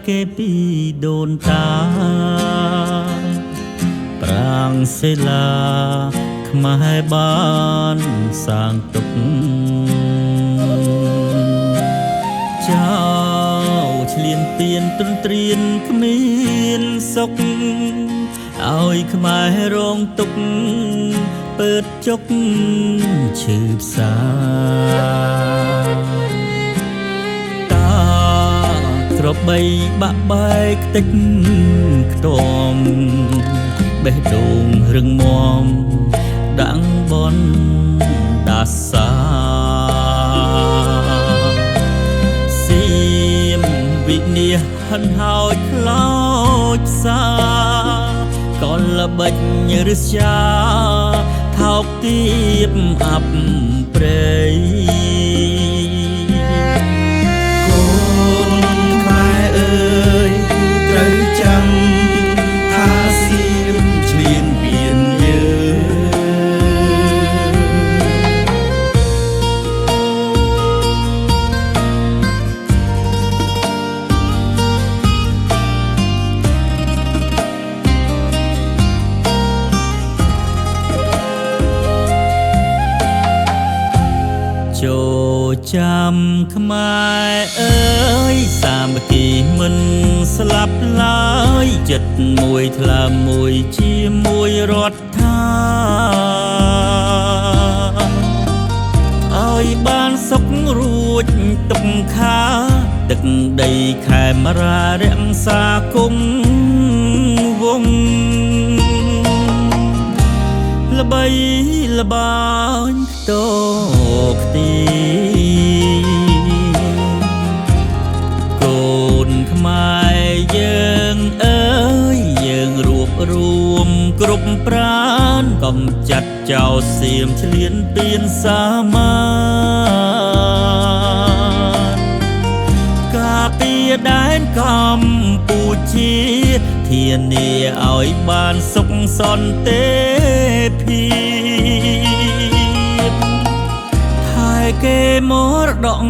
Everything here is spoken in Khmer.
គេពីដូនតាប្រាំងសិលាខ្មែរបានសាងទុកចៅឆ្លៀនពៀនទ្រទ្រានគ្មានសុខឲ្យខ្មែររងទុកពើតជុកឈឺផ្សាតាក្របីបាក់បែកតិចខ្ទាំបេះដូងរឹងមាំដាំងបនដាសាសៀមវិនិច្ឆ័យហិនហោចខ្លោចផ្សាកលបិញរស្យាថោកទៀបអាប់ព្រៃកូនខ្មែរអើយត្រូវចាំថាសៀមឆ្លៀនពៀនយើងចូលចាំខ្មែរអើយសាមគ្គីមិនស្លាប់ឡើយចិត្តមួយថ្លើមមួយជាមួយរដ្ឋាឲ្យបានសុខរួចទុកខាទឹកដីខេមរារក្សាគុំវងល្បីល្បាញតខ្ទីកូនខ្មែរយើងអើយយើងរួបរួមគ្រប់ប្រាណកុំចាត់ចោលសៀមឆ្លៀនពៀនសាមានការពារដែនកម្ពុជាធានាឲ្យបានសុខសន្តិភាពថែគេមរតក